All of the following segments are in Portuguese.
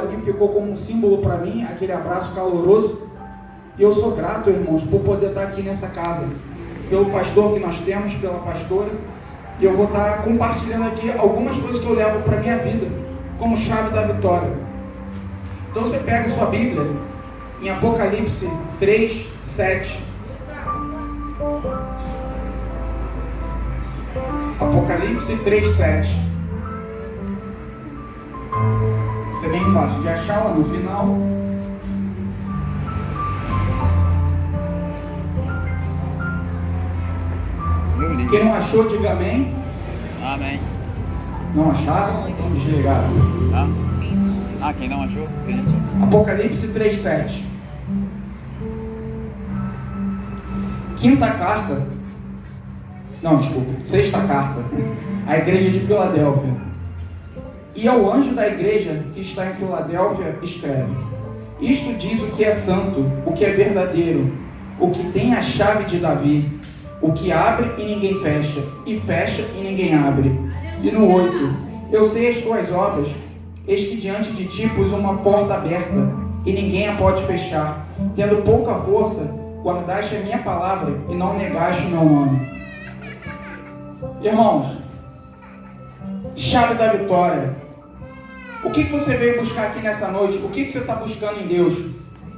ali ficou como um símbolo para mim, aquele abraço caloroso. E eu sou grato, irmãos, por poder estar aqui nessa casa, pelo pastor que nós temos, pela pastora. E eu vou estar compartilhando aqui algumas coisas que eu levo para a minha vida, como chave da vitória. Então você pega a sua Bíblia, em Apocalipse 3, 7. Apocalipse 3, 7. Isso é bem fácil de achar lá no final. Quem não achou, diga amém. Amém. Não acharam? Então desligaram. Quem não achou? Apocalipse 3, 7. Quinta carta. Não, desculpa. Sexta carta. A igreja de Filadélfia. E ao anjo da igreja que está em Filadélfia escreve: isto diz o que é santo, o que é verdadeiro, o que tem a chave de Davi, o que abre e ninguém fecha, e fecha e ninguém abre. E no 8: eu sei as tuas obras, eis que diante de ti pus uma porta aberta, e ninguém a pode fechar. Tendo pouca força, guardaste a minha palavra, e não negaste o meu nome. Irmãos, chave da vitória. O que você veio buscar aqui nessa noite? O que você está buscando em Deus?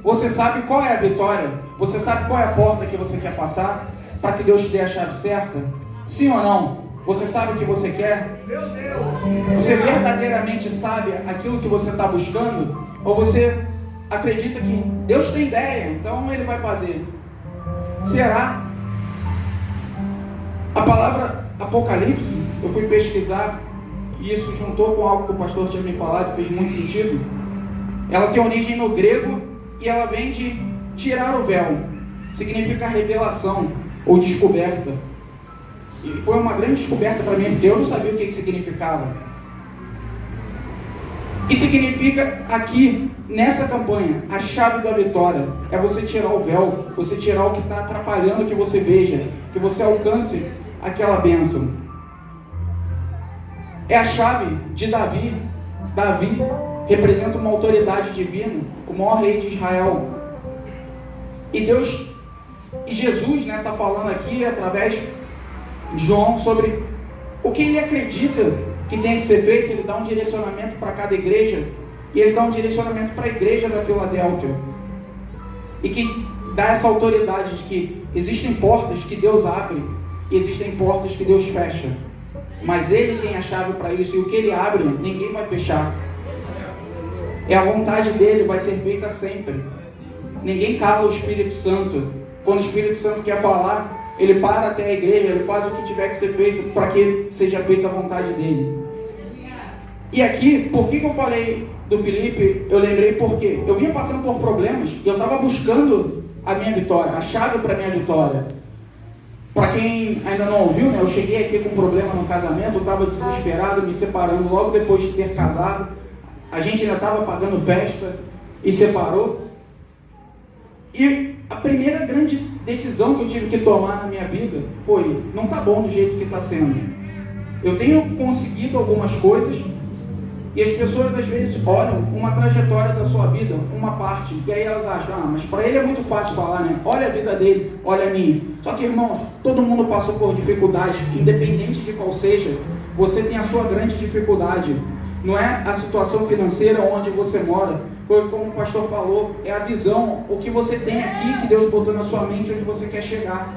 Você sabe qual é a vitória? Você sabe qual é a porta que você quer passar? Para que Deus te dê a chave certa? Sim ou não? Você sabe o que você quer? Você verdadeiramente sabe aquilo que você está buscando? Ou você acredita que Deus tem ideia, então Ele vai fazer? Será? A palavra Apocalipse, eu fui pesquisar, e isso juntou com algo que o pastor tinha me falado, fez muito sentido. Ela tem origem no grego e ela vem de tirar o véu. Significa revelação ou descoberta. E foi uma grande descoberta para mim, porque eu não sabia o que significava. E significa aqui, nessa campanha, a chave da vitória é você tirar o véu, você tirar o que está atrapalhando que você veja, que você alcance aquela bênção. É a chave de Davi. Davi representa uma autoridade divina, o maior rei de Israel. E Deus, e Jesus está falando aqui através de João sobre o que ele acredita que tem que ser feito. Ele dá um direcionamento para cada igreja, e ele dá um direcionamento para a igreja da Filadélfia, e que dá essa autoridade de que existem portas que Deus abre e existem portas que Deus fecha, mas Ele tem a chave para isso, e o que Ele abre, ninguém vai fechar. É a vontade dEle, vai ser feita sempre. Ninguém cala o Espírito Santo. Quando o Espírito Santo quer falar, Ele para até a igreja, Ele faz o que tiver que ser feito para que seja feita a vontade dEle. E aqui, por que eu falei do Felipe? Eu lembrei porque eu vinha passando por problemas e eu estava buscando a minha vitória, a chave para a minha vitória. Para quem ainda não ouviu, eu cheguei aqui com um problema no casamento, eu estava desesperado, me separando logo depois de ter casado. A gente ainda estava pagando festa e separou. E a primeira grande decisão que eu tive que tomar na minha vida foi: não está bom do jeito que está sendo. Eu tenho conseguido algumas coisas, e as pessoas às vezes olham uma trajetória da sua vida, uma parte, e aí elas acham: mas para ele é muito fácil falar, né? Olha a vida dele, olha a minha. Só que, irmãos, todo mundo passou por dificuldade, independente de qual seja. Você tem a sua grande dificuldade. Não é a situação financeira onde você mora, foi como o pastor falou, é a visão, o que você tem aqui que Deus botou na sua mente, onde você quer chegar.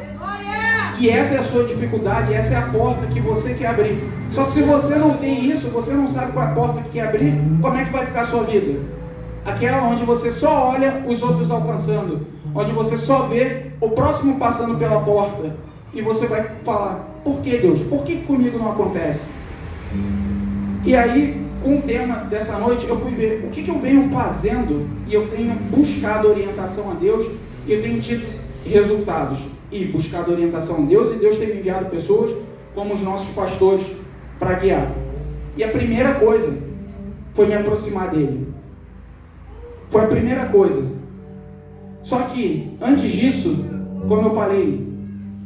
E essa é a sua dificuldade, essa é a porta que você quer abrir. Só que se você não tem isso, você não sabe qual é a porta que quer abrir, como é que vai ficar a sua vida? Aquela onde você só olha os outros alcançando, onde você só vê o próximo passando pela porta, e você vai falar: por que, Deus? Por que comigo não acontece? E aí, com o tema dessa noite, eu fui ver o que eu venho fazendo, e eu tenho buscado orientação a Deus, e eu tenho tido resultados. E buscado orientação a Deus, e Deus tem me enviado pessoas como os nossos pastores para guiar. E a primeira coisa foi me aproximar dele. Foi a primeira coisa. Só que, antes disso, como eu falei,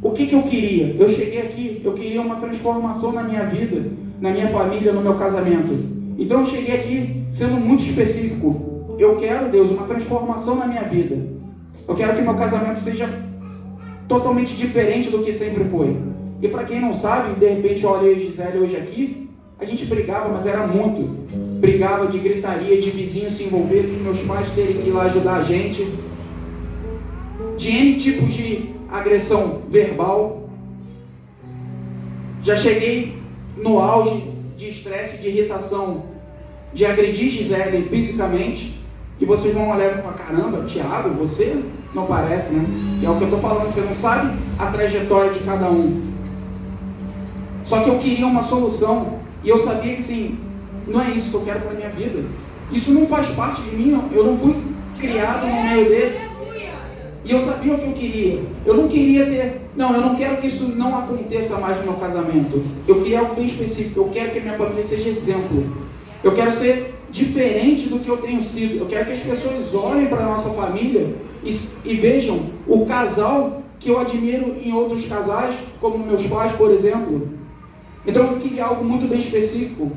o que eu queria? Eu cheguei aqui, eu queria uma transformação na minha vida, na minha família, no meu casamento. Então eu cheguei aqui sendo muito específico. Eu quero, Deus, uma transformação na minha vida. Eu quero que meu casamento seja totalmente diferente do que sempre foi. E para quem não sabe, de repente eu olhei a Gisele hoje aqui, a gente brigava, mas era muito. Brigava de gritaria, de vizinhos se envolver, de meus pais terem que ir lá ajudar a gente. De N tipos de agressão verbal. Já cheguei no auge de estresse, de irritação, de agredir Gisele fisicamente. E vocês vão olhar e falar, caramba, Thiago, você não parece, né? É o que eu estou falando, você não sabe a trajetória de cada um. Só que eu queria uma solução. E eu sabia que, sim, não é isso que eu quero para a minha vida. Isso não faz parte de mim, eu não fui criado no meio desse. E eu sabia o que eu queria. Eu não queria ter... Não, eu não quero que isso não aconteça mais no meu casamento. Eu queria algo bem específico. Eu quero que a minha família seja exemplo. Eu quero ser diferente do que eu tenho sido. Eu quero que as pessoas olhem para a nossa família e vejam o casal que eu admiro em outros casais, como meus pais, por exemplo. Então eu queria algo muito bem específico.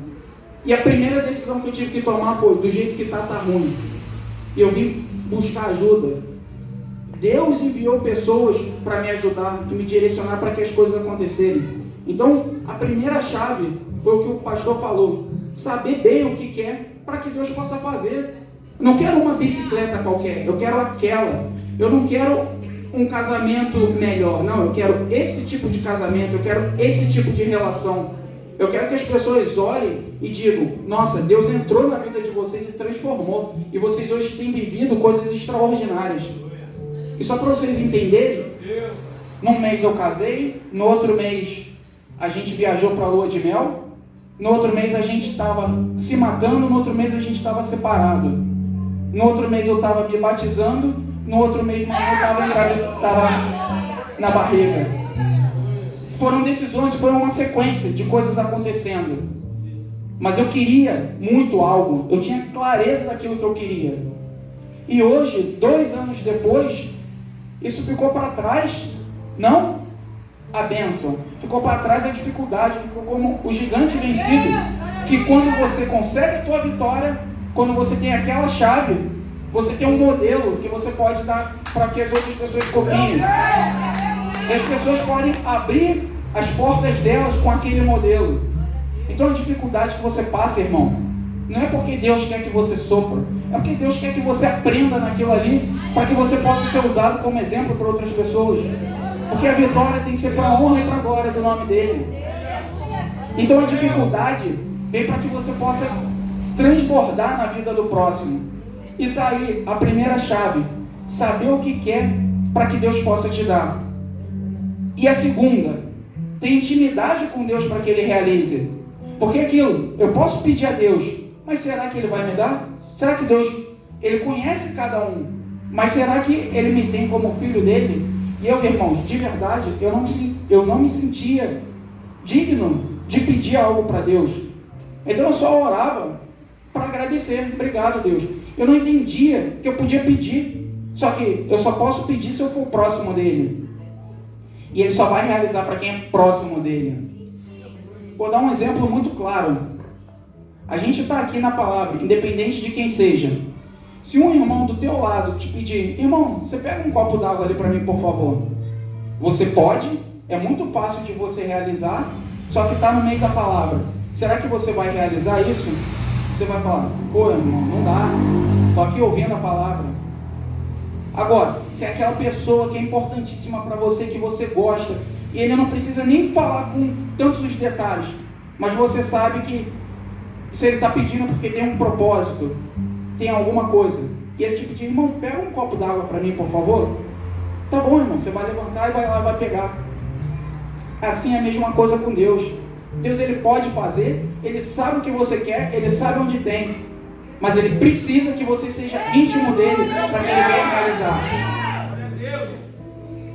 E a primeira decisão que eu tive que tomar foi, do jeito que está ruim. E eu vim buscar ajuda. Deus enviou pessoas para me ajudar e me direcionar para que as coisas acontecerem. Então, a primeira chave foi o que o pastor falou. Saber bem o que quer para que Deus possa fazer. Eu não quero uma bicicleta qualquer, eu quero aquela. Eu não quero um casamento melhor, não. Eu quero esse tipo de casamento, eu quero esse tipo de relação. Eu quero que as pessoas olhem e digam, nossa, Deus entrou na vida de vocês e transformou. E vocês hoje têm vivido coisas extraordinárias. E só para vocês entenderem, num mês eu casei, no outro mês a gente viajou para a lua de mel, no outro mês a gente estava se matando, no outro mês a gente estava separado, no outro mês eu estava me batizando, no outro mês mamãe estava na barriga. Foram decisões, foi uma sequência de coisas acontecendo. Mas eu queria muito algo, eu tinha clareza daquilo que eu queria. E hoje, 2 anos depois, isso ficou para trás, não a bênção, ficou para trás a dificuldade, ficou como o gigante vencido, que quando você consegue a tua vitória, quando você tem aquela chave, você tem um modelo que você pode dar para que as outras pessoas copiem. E as pessoas podem abrir as portas delas com aquele modelo. Então a dificuldade que você passa, irmão, não é porque Deus quer que você sofra, é porque Deus quer que você aprenda naquilo ali, para que você possa ser usado como exemplo para outras pessoas. Porque a vitória tem que ser para a honra e para a glória do nome dele. Então a dificuldade vem para que você possa transbordar na vida do próximo. E daí a primeira chave, saber o que quer para que Deus possa te dar. E a segunda, ter intimidade com Deus para que Ele realize. Porque aquilo, eu posso pedir a Deus, mas será que Ele vai me dar? Será que Deus, Ele conhece cada um, mas será que Ele me tem como filho dele? E eu, irmãos, de verdade, eu não me sentia digno de pedir algo para Deus. Então eu só orava para agradecer. Obrigado, Deus. Eu não entendia que eu podia pedir, só que eu só posso pedir se eu for próximo dele. E Ele só vai realizar para quem é próximo dele. Vou dar um exemplo muito claro. A gente está aqui na palavra, independente de quem seja. Se um irmão do teu lado te pedir, irmão, você pega um copo d'água ali para mim, por favor. Você pode, é muito fácil de você realizar, só que está no meio da palavra. Será que você vai realizar isso? Você vai falar, pô, irmão, não dá. Estou aqui ouvindo a palavra. Agora, se é aquela pessoa que é importantíssima para você, que você gosta, e ele não precisa nem falar com tantos os detalhes, mas você sabe que se ele está pedindo porque tem um propósito, tem alguma coisa, e ele te pedir, irmão, pega um copo d'água para mim, por favor. Tá bom, irmão, você vai levantar e vai lá, vai pegar. Assim é a mesma coisa com Deus. Deus, Ele pode fazer, Ele sabe o que você quer, Ele sabe onde tem, mas Ele precisa que você seja íntimo dEle para que Ele venha realizar.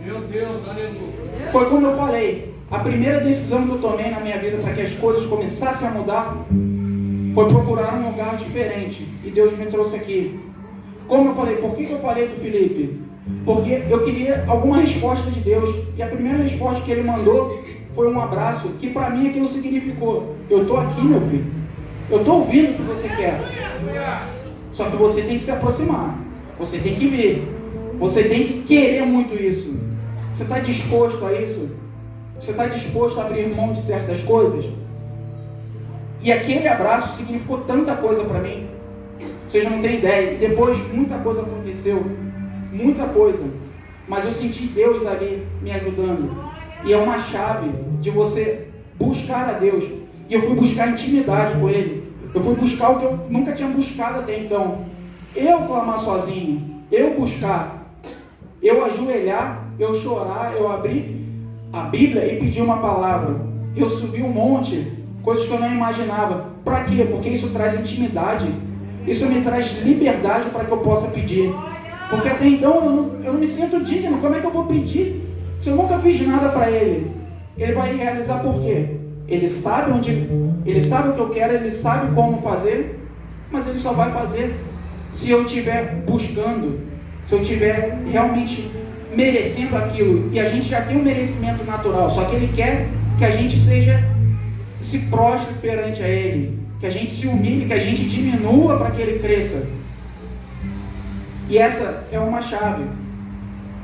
Meu Deus, aleluia. Foi como eu falei, a primeira decisão que eu tomei na minha vida para que as coisas começassem a mudar foi procurar um lugar diferente, e Deus me trouxe aqui. Como eu falei, por que eu falei do Felipe? Porque eu queria alguma resposta de Deus, e a primeira resposta que Ele mandou foi um abraço, que para mim aquilo significou, eu estou aqui, meu filho, Eu estou ouvindo o que você quer. Só que você tem que se aproximar. Você tem que ver. Você tem que querer muito isso. Você está disposto a isso? Você está disposto a abrir mão de certas coisas? E aquele abraço significou tanta coisa para mim. Vocês não têm ideia. E depois muita coisa aconteceu. Muita coisa. Mas eu senti Deus ali me ajudando. E é uma chave de você buscar a Deus. E eu fui buscar intimidade com Ele. Eu fui buscar o que eu nunca tinha buscado até então. Eu clamar sozinho. Eu buscar. Eu ajoelhar. Eu chorar. Eu abrir a Bíblia e pedir uma palavra. Eu subi um monte. Coisas que eu não imaginava. Para quê? Porque isso traz intimidade. Isso me traz liberdade para que eu possa pedir. Porque até então eu não me sinto digno. Como é que eu vou pedir se eu nunca fiz nada para Ele? Ele vai realizar por quê? Ele sabe Ele sabe o que eu quero, Ele sabe como fazer, mas Ele só vai fazer se eu estiver buscando, se eu estiver realmente merecendo aquilo. E a gente já tem um merecimento natural, só que Ele quer que a gente se prostre perante a Ele, que a gente se humilhe, que a gente diminua para que Ele cresça. E essa é uma chave.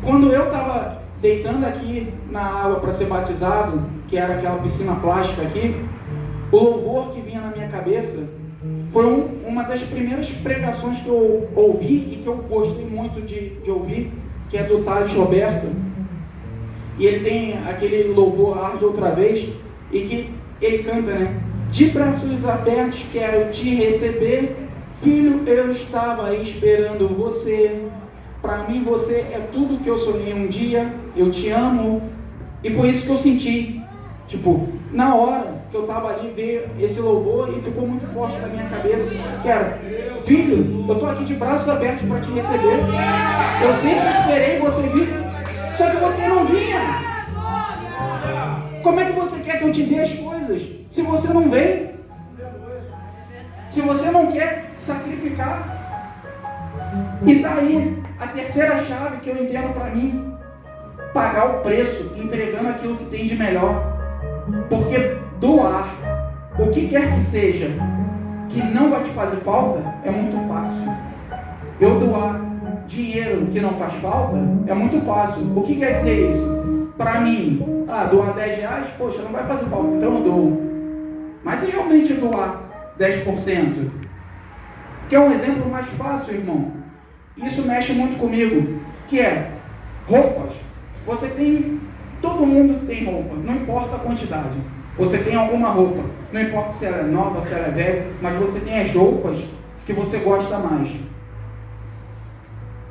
Quando eu estava deitando aqui na água para ser batizado, que era aquela piscina plástica aqui, o louvor que vinha na minha cabeça foi uma das primeiras pregações que eu ouvi e que eu gostei muito de ouvir, que é do Thales Roberto. E ele tem aquele louvor Arde Outra Vez, e que ele canta, né? De braços abertos quero te receber, filho, eu estava esperando você. Para mim você é tudo que eu sonhei um dia, eu te amo. E foi isso que eu senti. Tipo, na hora que eu estava ali, veio esse louvor e ficou muito forte na minha cabeça. Que era, filho, eu estou aqui de braços abertos para te receber. Eu sempre esperei você vir, só que você não vinha. Como é que você quer que eu te dê as coisas se você não vem? Se você não quer sacrificar? E daí a terceira chave que eu entendo para mim: pagar o preço, entregando aquilo que tem de melhor. Porque doar o que quer que seja que não vai te fazer falta é muito fácil. Eu doar dinheiro que não faz falta é muito fácil. O que quer dizer isso? Para mim, doar 10 reais, poxa, não vai fazer falta, então eu dou. Mas e realmente doar 10%? Que é um exemplo mais fácil, irmão. Isso mexe muito comigo, que é roupas. Você tem, todo mundo tem roupa, não importa a quantidade. Você tem alguma roupa, não importa se ela é nova, se ela é velha, mas você tem as roupas que você gosta mais.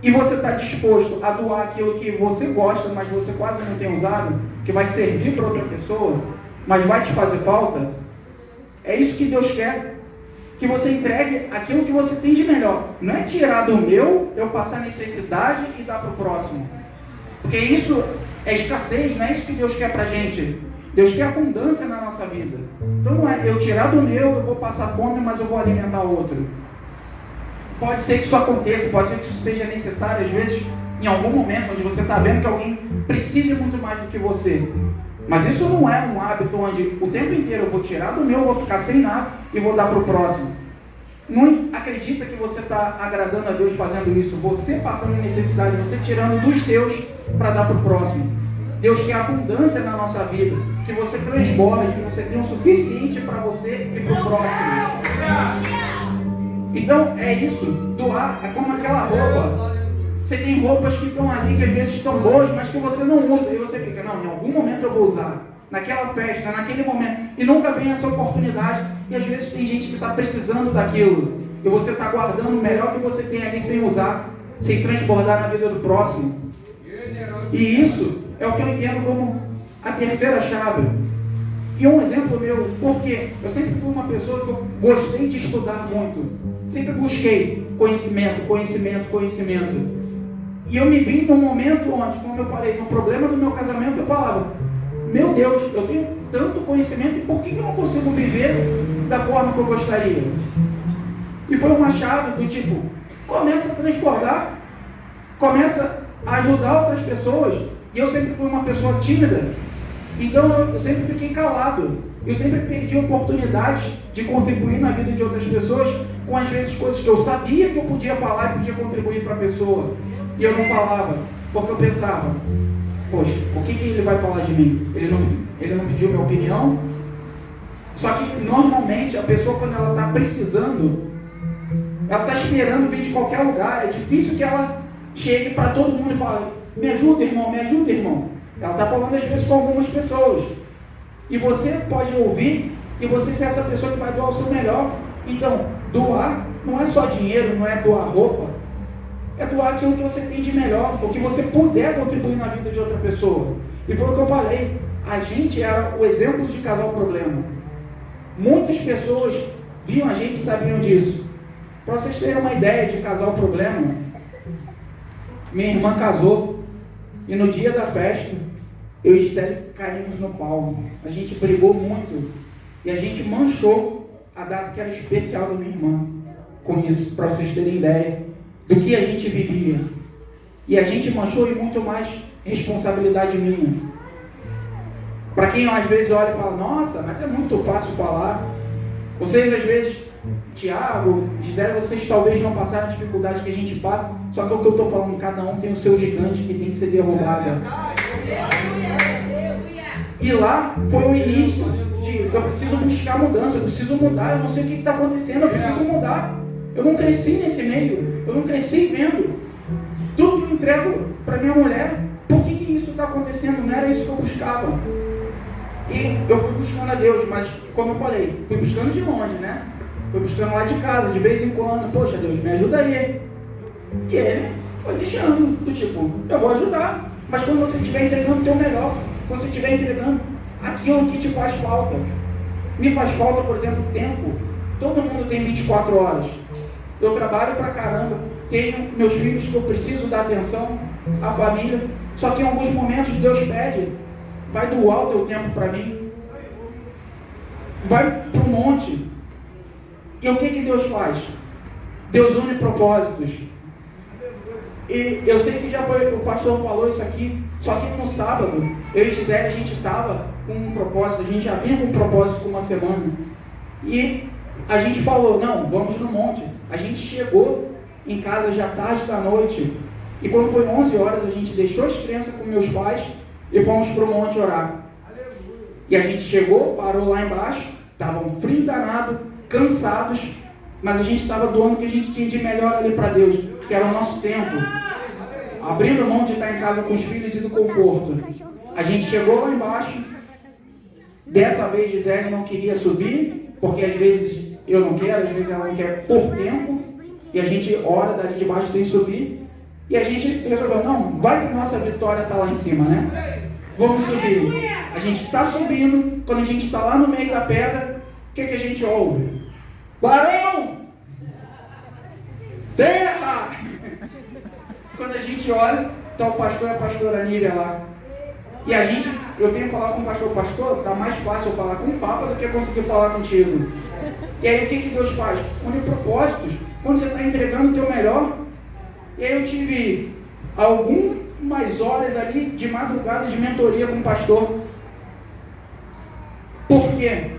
E você está disposto a doar aquilo que você gosta, mas você quase não tem usado, que vai servir para outra pessoa, mas vai te fazer falta? É isso que Deus quer. Que você entregue aquilo que você tem de melhor. Não é tirar do meu, eu passar necessidade e dar para o próximo. Porque isso é escassez, não é isso que Deus quer para a gente. Deus quer abundância na nossa vida. Então não é eu tirar do meu, eu vou passar fome, mas eu vou alimentar o outro. Pode ser que isso aconteça, pode ser que isso seja necessário, às vezes, em algum momento, onde você está vendo que alguém precisa muito mais do que você. Mas isso não é um hábito onde o tempo inteiro eu vou tirar do meu, vou ficar sem nada e vou dar para o próximo. Não acredita que você está agradando a Deus fazendo isso. Você passando necessidade, você tirando dos seus para dar para o próximo. Deus quer abundância na nossa vida. Que você transborde, que você tenha o suficiente para você e para o próximo. Então é isso. Doar é como aquela roupa. Você tem roupas que estão ali, que às vezes estão boas, mas que você não usa. E você fica, não, em algum momento eu vou usar. Naquela festa, naquele momento. E nunca vem essa oportunidade. E às vezes tem gente que está precisando daquilo. E você está guardando o melhor que você tem ali sem usar. Sem transbordar na vida do próximo. E isso é o que eu entendo como a terceira chave. E um exemplo meu, porque eu sempre fui uma pessoa que eu gostei de estudar muito. Sempre busquei conhecimento. E eu me vi num momento onde, como eu falei, no problema do meu casamento, eu falava, meu Deus, eu tenho tanto conhecimento, e por que eu não consigo viver da forma que eu gostaria? E foi uma chave do tipo, começa a transbordar, começa a ajudar outras pessoas. E eu sempre fui uma pessoa tímida. Então eu sempre fiquei calado. Eu sempre perdi oportunidades de contribuir na vida de outras pessoas com, às vezes, coisas que eu sabia que eu podia falar e podia contribuir para a pessoa. E eu não falava, porque eu pensava, poxa, o que ele vai falar de mim? Ele não pediu minha opinião? Só que, normalmente, a pessoa, quando ela está precisando, ela está esperando vir de qualquer lugar. É difícil que ela chegue para todo mundo e fale, me ajuda, irmão, me ajuda, irmão. Ela está falando, às vezes, com algumas pessoas. E você pode ouvir e você ser essa pessoa que vai doar o seu melhor. Então, doar não é só dinheiro, não é doar roupa. É doar aquilo que você tem de melhor, o que você puder contribuir na vida de outra pessoa. E foi o que eu falei. A gente era o exemplo de casal problema. Muitas pessoas viam a gente e sabiam disso. Para vocês terem uma ideia de casal problema, minha irmã casou e no dia da festa, eu e Gisele caímos no pau. A gente brigou muito e a gente manchou a data que era especial da minha irmã com isso, para vocês terem ideia do que a gente vivia. E a gente manchou e muito mais responsabilidade minha. Para quem às vezes olha e fala, nossa, mas é muito fácil falar. Vocês às vezes, Tiago, Gisele, vocês talvez não passaram a dificuldade que a gente passa, só que é o que eu estou falando, cada um tem o seu gigante que tem que ser derrubado. E lá foi o início de, eu preciso buscar mudança, eu preciso mudar, eu não sei o que está acontecendo, eu preciso mudar. Eu não cresci nesse meio, eu não cresci vendo. Tudo que eu entrego para minha mulher, por que isso está acontecendo? Não era isso que eu buscava. E eu fui buscando a Deus, mas como eu falei, fui buscando de longe, né? Fui buscando lá de casa, de vez em quando, poxa Deus, me ajuda aí. E ele foi deixando, do tipo, eu vou ajudar, mas quando você estiver entregando o teu melhor, quando você estiver entregando aquilo que te faz falta. Me faz falta, por exemplo, tempo. Todo mundo tem 24 horas. Eu trabalho pra caramba, tenho meus filhos que eu preciso dar atenção, a família. Só que em alguns momentos Deus pede, vai doar o teu tempo para mim. Vai para o monte. E o que Deus faz? Deus une propósitos. E eu sei que já foi, o pastor falou isso aqui, só que no sábado, eu e Gisele, a gente estava com um propósito, a gente já vinha com um propósito por uma semana. E a gente falou, não, vamos no monte. A gente chegou em casa já tarde da noite. E quando foi 11 horas, a gente deixou as crianças com meus pais e fomos para o monte orar. E a gente chegou, parou lá embaixo, estava um frio danado, cansados, mas a gente estava doando o que a gente tinha de melhor ali para Deus, que era o nosso tempo. Abrindo mão de estar em casa com os filhos e do conforto. A gente chegou lá embaixo. Dessa vez Gisele não queria subir, porque às vezes eu não quero, às vezes ela não quer por tempo. E a gente ora dali de baixo sem subir. E a gente resolveu, não, vai que nossa vitória está lá em cima, né? Vamos subir. A gente está subindo, quando a gente está lá no meio da pedra, o que a gente ouve? Barão! Terra! Quando a gente olha, está o pastor e a pastora Níria lá. E a gente, eu tenho que falar com o pastor, está mais fácil eu falar com o Papa do que conseguir falar contigo. E aí o que Deus faz? Une propósitos, quando você está entregando o teu melhor. E aí eu tive algumas horas ali de madrugada de mentoria com o pastor. Por quê?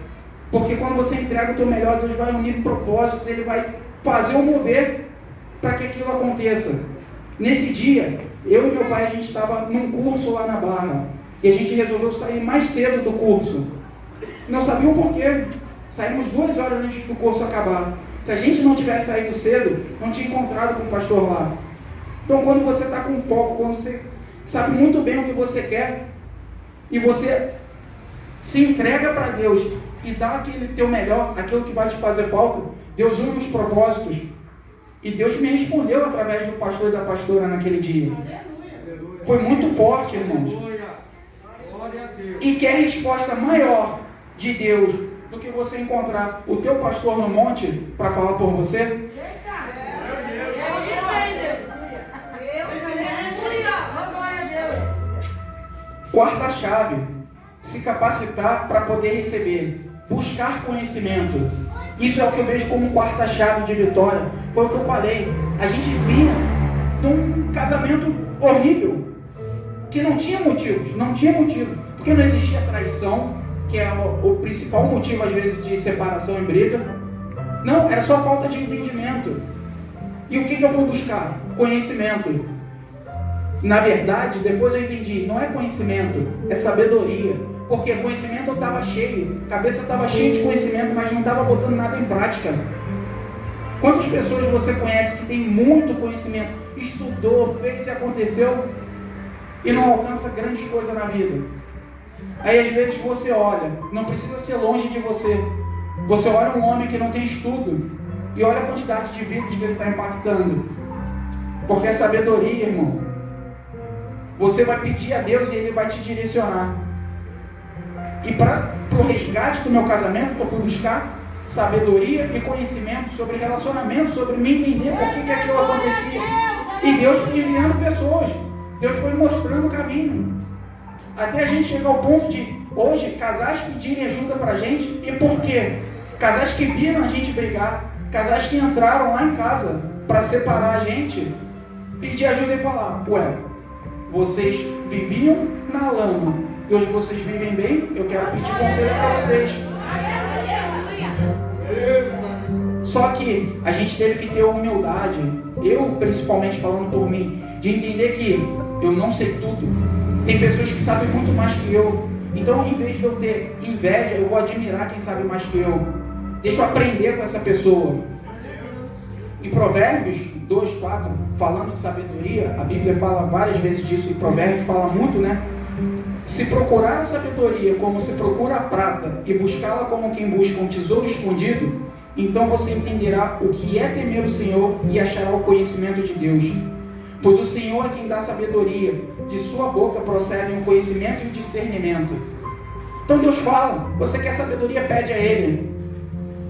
Porque quando você entrega o teu melhor, Deus vai unir propósitos, Ele vai fazer o mover para que aquilo aconteça. Nesse dia, eu e meu pai, a gente estava num curso lá na Barra. E a gente resolveu sair mais cedo do curso. Não sabia o porquê. Saímos 2 horas antes do curso acabar. Se a gente não tivesse saído cedo, não tinha encontrado com o pastor lá. Então, quando você está com foco, quando você sabe muito bem o que você quer, e você se entrega para Deus e dá aquele teu melhor, aquilo que vai te fazer falta, Deus une os propósitos. E Deus me respondeu através do pastor e da pastora naquele dia. Foi muito forte, irmãos. E quer resposta maior de Deus do que você encontrar o teu pastor no monte para falar por você? Quarta chave, se capacitar para poder receber, buscar conhecimento. Isso é o que eu vejo como quarta chave de vitória. Foi o que eu falei, a gente vinha de um casamento horrível, que não tinha motivos, Porque não existia traição, que é o principal motivo às vezes de separação e briga. Não, era só falta de entendimento. E o que eu fui buscar? Conhecimento. Na verdade, depois eu entendi, não é conhecimento, é sabedoria. Porque conhecimento eu estava cheio, a cabeça estava cheia de conhecimento, mas não estava botando nada em prática. Quantas pessoas você conhece que tem muito conhecimento, estudou, fez e aconteceu, e não alcança grandes coisas na vida? Aí às vezes você olha, não precisa ser longe de você. Você olha um homem que não tem estudo, e olha a quantidade de vidas que ele está impactando. Porque é sabedoria, irmão. Você vai pedir a Deus e Ele vai te direcionar. E para o resgate do meu casamento, eu fui buscar sabedoria e conhecimento sobre relacionamento, sobre me entender por que aquilo acontecia. E Deus foi enviando pessoas. Deus foi mostrando o caminho. Até a gente chegar ao ponto de, hoje, casais pedirem ajuda para a gente. E por quê? Casais que viram a gente brigar. Casais que entraram lá em casa para separar a gente. Pedir ajuda e falar, ué, vocês viviam na lama e hoje vocês vivem bem, eu quero pedir conselho para vocês. Só que a gente teve que ter humildade, eu principalmente falando por mim, de entender que eu não sei tudo. Tem pessoas que sabem muito mais que eu. Então, em vez de eu ter inveja, eu vou admirar quem sabe mais que eu. Deixa eu aprender com essa pessoa. Em Provérbios 2:4, falando de sabedoria, a Bíblia fala várias vezes disso, e Provérbios fala muito, né? Se procurar a sabedoria como se procura a prata, e buscá-la como quem busca um tesouro escondido, então você entenderá o que é temer o Senhor e achará o conhecimento de Deus. Pois o Senhor é quem dá sabedoria, de sua boca procedem o conhecimento e o discernimento. Então Deus fala, você quer sabedoria, pede a Ele.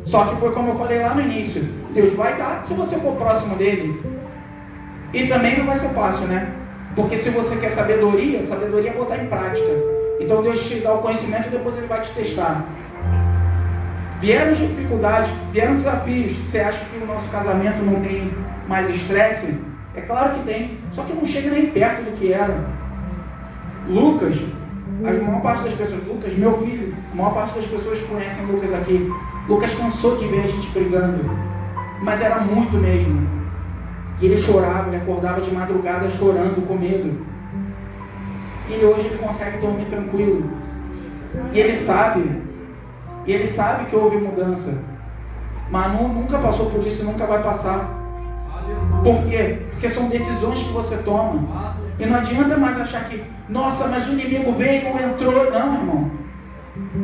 Só que foi como eu falei lá no início, Deus vai dar se você for próximo dele. E também não vai ser fácil, né? Porque se você quer sabedoria é botar em prática. Então Deus te dá o conhecimento e depois Ele vai te testar. Vieram dificuldades, vieram desafios. Você acha que o nosso casamento não tem mais estresse? É claro que tem, só que não chega nem perto do que era. Lucas, a maior parte das pessoas, Lucas, meu filho, a maior parte das pessoas conhecem Lucas aqui. Lucas cansou de ver a gente brigando, mas era muito mesmo. E ele chorava, ele acordava de madrugada chorando, com medo. E hoje ele consegue dormir tranquilo. E ele sabe que houve mudança. Manu nunca passou por isso e nunca vai passar. Por quê? Porque são decisões que você toma. E não adianta mais achar que, nossa, mas o inimigo veio, não entrou. Não, irmão.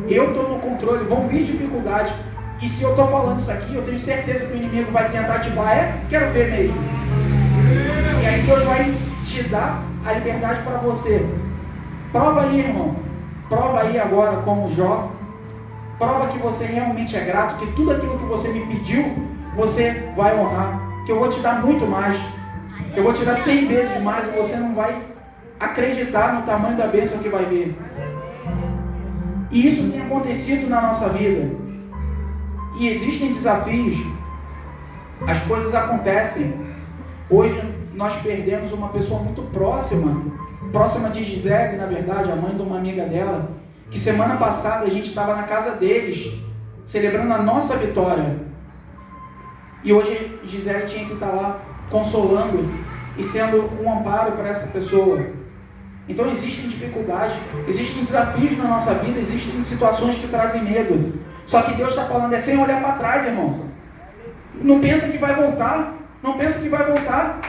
Eu estou no controle, vão vir dificuldades. E se eu estou falando isso aqui, eu tenho certeza que o inimigo vai tentar te falar, quero ver mesmo. E aí Deus vai te dar a liberdade para você. Prova aí, irmão. Prova aí agora como Jó. Prova que você realmente é grato, que tudo aquilo que você me pediu, você vai honrar. Que eu vou te dar muito mais. Eu vou te dar 100 vezes mais e você não vai acreditar no tamanho da bênção que vai vir. E isso tem acontecido na nossa vida. E existem desafios. As coisas acontecem. Hoje nós perdemos uma pessoa muito próxima de Gisele, na verdade, a mãe de uma amiga dela, que semana passada a gente estava na casa deles, celebrando a nossa vitória. E hoje Gisele tinha que estar lá consolando e sendo um amparo para essa pessoa. Então existem dificuldades, existem desafios na nossa vida, existem situações que trazem medo. Só que Deus está falando, é sem olhar para trás, irmão. Não pensa que vai voltar. Não pensa que vai voltar.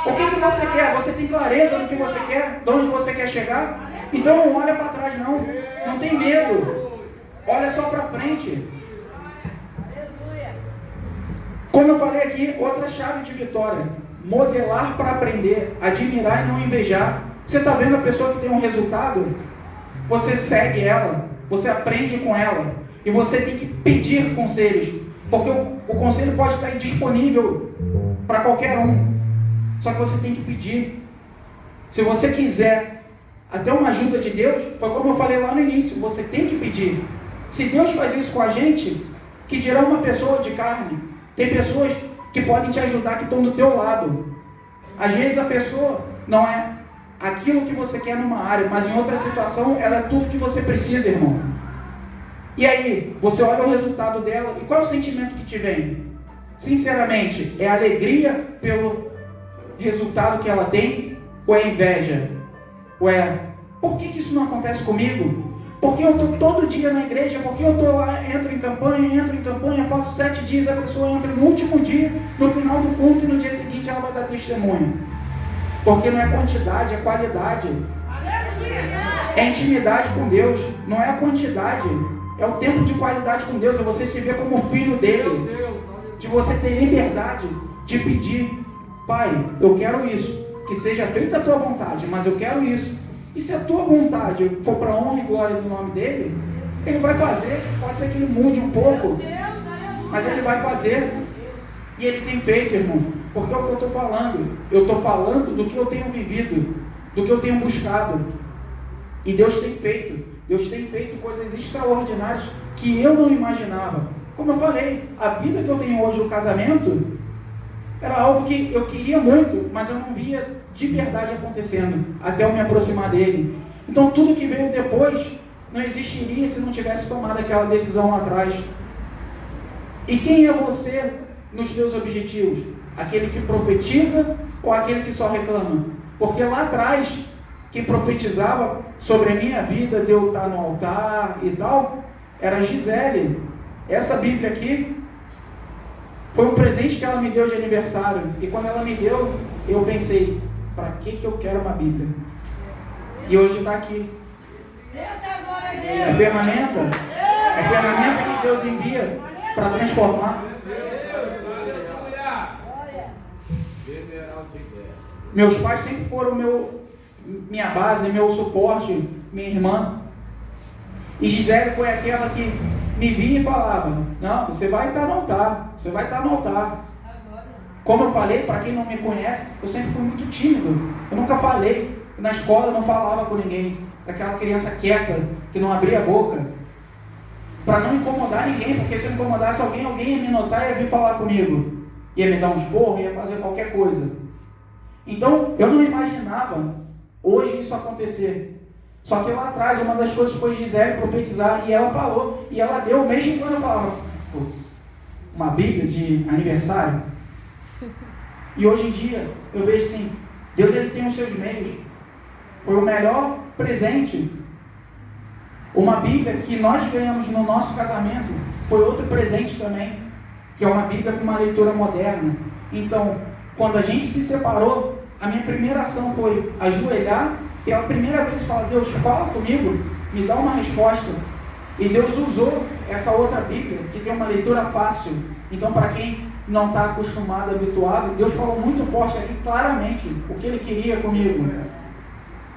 O que você quer? Você tem clareza do que você quer? De onde você quer chegar? Então não olha para trás não. Não tem medo. Olha só para frente. Como eu falei aqui, outra chave de vitória. Modelar para aprender. Admirar e não invejar. Você está vendo a pessoa que tem um resultado? Você segue ela. Você aprende com ela. E você tem que pedir conselhos. Porque o conselho pode estar disponível para qualquer um. Só que você tem que pedir. Se você quiser até uma ajuda de Deus, foi como eu falei lá no início, você tem que pedir. Se Deus faz isso com a gente, que dirá uma pessoa de carne. Tem pessoas que podem te ajudar, que estão do teu lado. Às vezes a pessoa não é aquilo que você quer numa área, mas em outra situação ela é tudo que você precisa, irmão. E aí, você olha o resultado dela, e qual é o sentimento que te vem? Sinceramente, é alegria pelo resultado que ela tem, ou é inveja? Ou é, por que isso não acontece comigo? Porque eu estou todo dia na igreja, porque eu estou lá, entro em campanha, faço 7 dias, a pessoa entra no último dia, no final do culto, e no dia seguinte ela vai dar testemunho. Porque não é quantidade, é qualidade. É intimidade com Deus, não é a quantidade, é o tempo de qualidade com Deus, é você se ver como filho dele, de você ter liberdade de pedir, Pai, eu quero isso, que seja feita a tua vontade, mas eu quero isso. E se a tua vontade for para a honra e glória do nome dele, ele vai fazer, pode ser que ele mude um pouco, mas ele vai fazer. E ele tem feito, irmão, porque é o que eu estou falando. Eu estou falando do que eu tenho vivido, do que eu tenho buscado. E Deus tem feito coisas extraordinárias que eu não imaginava. Como eu falei, a vida que eu tenho hoje no casamento era algo que eu queria muito, mas eu não via de verdade acontecendo, até eu me aproximar dele. Então tudo que veio depois não existiria se não tivesse tomado aquela decisão lá atrás. E quem é você nos teus objetivos? Aquele que profetiza ou aquele que só reclama? Porque lá atrás, quem profetizava sobre a minha vida, de eu estar no altar e tal, era Gisele. Essa Bíblia aqui foi um presente que ela me deu de aniversário. E quando ela me deu, eu pensei, para que eu quero uma Bíblia? E hoje está aqui. É ferramenta que Deus envia para transformar. Meus pais sempre foram minha base, meu suporte, minha irmã. E Gisele foi aquela que me via e falava, não, você vai estar no altar, você vai estar no altar. Como eu falei, para quem não me conhece, eu sempre fui muito tímido. Eu nunca falei. Na escola eu não falava com ninguém. Aquela criança quieta, que não abria a boca. Para não incomodar ninguém, porque se eu incomodasse alguém ia me notar e ia vir falar comigo. Ia me dar um esporro, ia fazer qualquer coisa. Então, eu não imaginava hoje isso acontecer. Só que lá atrás, uma das coisas foi Gisele profetizar, e ela falou, e ela deu, mesmo quando eu falava, putz, uma Bíblia de aniversário. E hoje em dia, eu vejo assim, Deus ele tem os seus meios. Foi o melhor presente. Uma Bíblia que nós ganhamos no nosso casamento, foi outro presente também, que é uma Bíblia com uma leitura moderna. Então, quando a gente se separou, a minha primeira ação foi ajoelhar, e a primeira vez falar, Deus, fala comigo, me dá uma resposta. E Deus usou essa outra Bíblia, que tem uma leitura fácil. Então, para quem não está acostumado, habituado, Deus falou muito forte aqui, claramente, o que Ele queria comigo.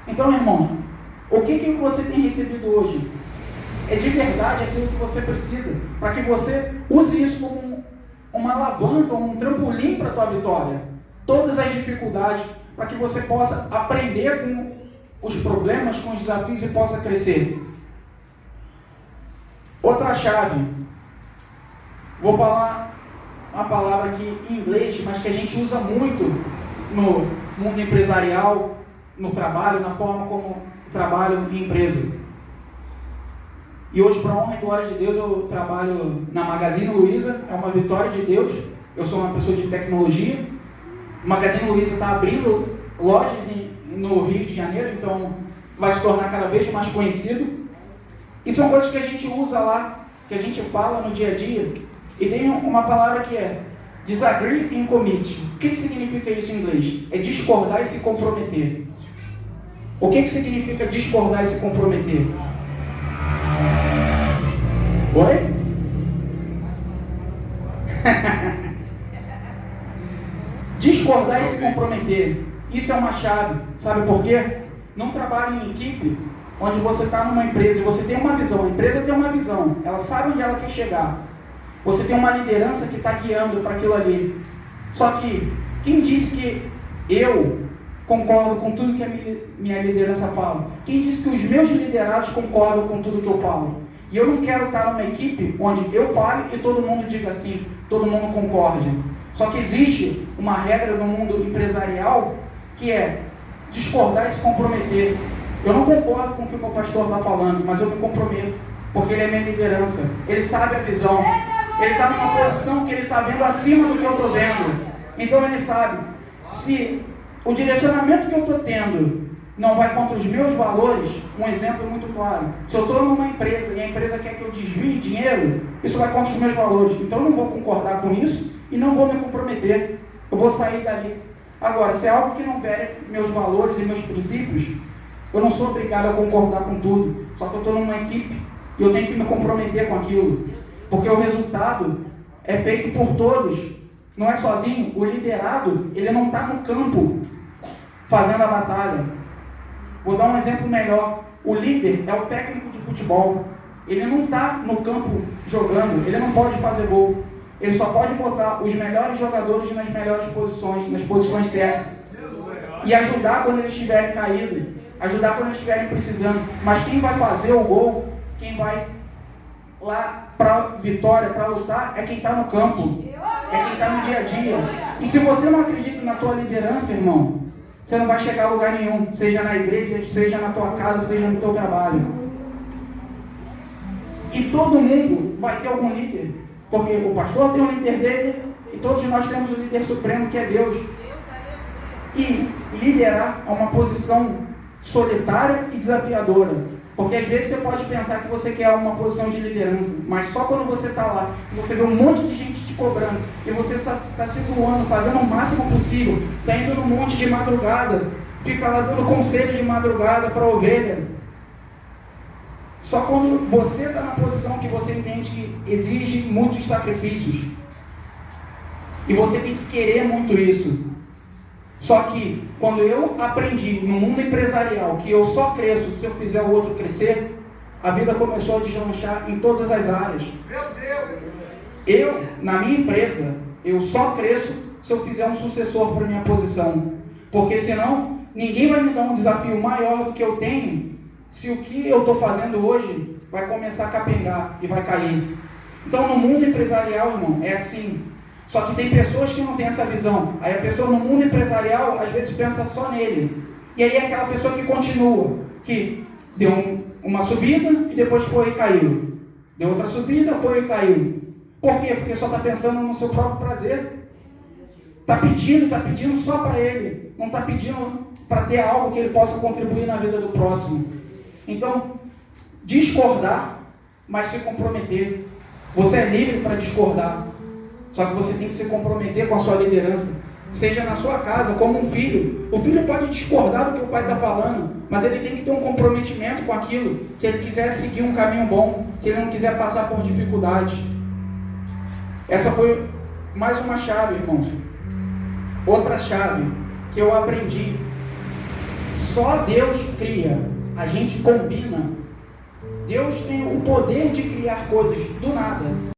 Então, irmãos, o que você tem recebido hoje? É de verdade aquilo que você precisa, para que você use isso como uma alavanca, um trampolim para a tua vitória. Todas as dificuldades, para que você possa aprender com os problemas, com os desafios e possa crescer. Outra chave, vou falar uma palavra aqui em inglês, mas que a gente usa muito no mundo empresarial, no trabalho, na forma como trabalho em empresa. E hoje, para a honra e glória de Deus, eu trabalho na Magazine Luiza, é uma vitória de Deus. Eu sou uma pessoa de tecnologia. O Magazine Luiza está abrindo lojas no Rio de Janeiro, então vai se tornar cada vez mais conhecido. E são coisas que a gente usa lá, que a gente fala no dia a dia. E tem uma palavra que é disagree and commit. O que significa isso em inglês? É discordar e se comprometer. O que significa discordar e se comprometer? Oi? Discordar e se comprometer. Isso é uma chave. Sabe por quê? Não trabalhe em equipe onde você está numa empresa e você tem uma visão. A empresa tem uma visão. Ela sabe onde ela quer chegar. Você tem uma liderança que está guiando para aquilo ali. Só que, quem disse que eu concordo com tudo que a minha liderança fala? Quem disse que os meus liderados concordam com tudo que eu falo? E eu não quero estar numa equipe onde eu fale e todo mundo diga assim, todo mundo concorde. Só que existe uma regra no mundo empresarial que é, discordar e se comprometer. Eu não concordo com o que o meu pastor está falando, mas eu me comprometo, porque ele é minha liderança, ele sabe a visão, ele está numa posição que ele está vendo acima do que eu estou vendo. Então ele sabe, se o direcionamento que eu estou tendo não vai contra os meus valores, um exemplo muito claro, se eu estou numa empresa e a empresa quer que eu desvie dinheiro, isso vai contra os meus valores, então eu não vou concordar com isso e não vou me comprometer, eu vou sair dali. Agora, se é algo que não fere meus valores e meus princípios, eu não sou obrigado a concordar com tudo, só que eu estou numa equipe e eu tenho que me comprometer com aquilo, porque o resultado é feito por todos, não é sozinho. O liderado, ele não está no campo fazendo a batalha. Vou dar um exemplo melhor. O líder é o técnico de futebol, ele não está no campo jogando, ele não pode fazer gol, ele só pode botar os melhores jogadores nas melhores posições, nas posições certas, e ajudar quando eles estiverem caídos, ajudar quando eles estiverem precisando. Mas quem vai fazer o gol, quem vai lá para a vitória, para lutar, é quem está no campo, é quem está no dia a dia. E se você não acredita na tua liderança, irmão, você não vai chegar a lugar nenhum, seja na igreja, seja na tua casa, seja no teu trabalho. E todo mundo vai ter algum líder, porque o pastor tem um líder dele, e todos nós temos o líder supremo, que é Deus. E liderar é uma posição solitária e desafiadora, porque às vezes você pode pensar que você quer uma posição de liderança, mas só quando você está lá, você vê um monte de gente te cobrando, e você está se doando, fazendo o máximo possível, está indo no monte de madrugada, fica lá dando conselho de madrugada para a ovelha. Só quando você está na posição que você entende que exige muitos sacrifícios, e você tem que querer muito isso. Só que, quando eu aprendi no mundo empresarial que eu só cresço se eu fizer o outro crescer, a vida começou a deslanchar em todas as áreas. Meu Deus! Eu, na minha empresa, eu só cresço se eu fizer um sucessor para minha posição. Porque senão, ninguém vai me dar um desafio maior do que eu tenho, se o que eu estou fazendo hoje vai começar a capengar e vai cair. Então, no mundo empresarial, irmão, é assim. Só que tem pessoas que não têm essa visão. Aí a pessoa no mundo empresarial, às vezes pensa só nele. E aí é aquela pessoa que continua, que deu uma subida e depois foi e caiu. Deu outra subida, foi e caiu. Por quê? Porque só está pensando no seu próprio prazer. Está pedindo só para ele. Não está pedindo para ter algo que ele possa contribuir na vida do próximo. Então, discordar, mas se comprometer. Você é livre para discordar. Só que você tem que se comprometer com a sua liderança. Seja na sua casa, como um filho. O filho pode discordar do que o pai está falando, mas ele tem que ter um comprometimento com aquilo. Se ele quiser seguir um caminho bom, se ele não quiser passar por dificuldades. Essa foi mais uma chave, irmãos. Outra chave que eu aprendi. Só Deus cria. A gente combina. Deus tem o poder de criar coisas do nada.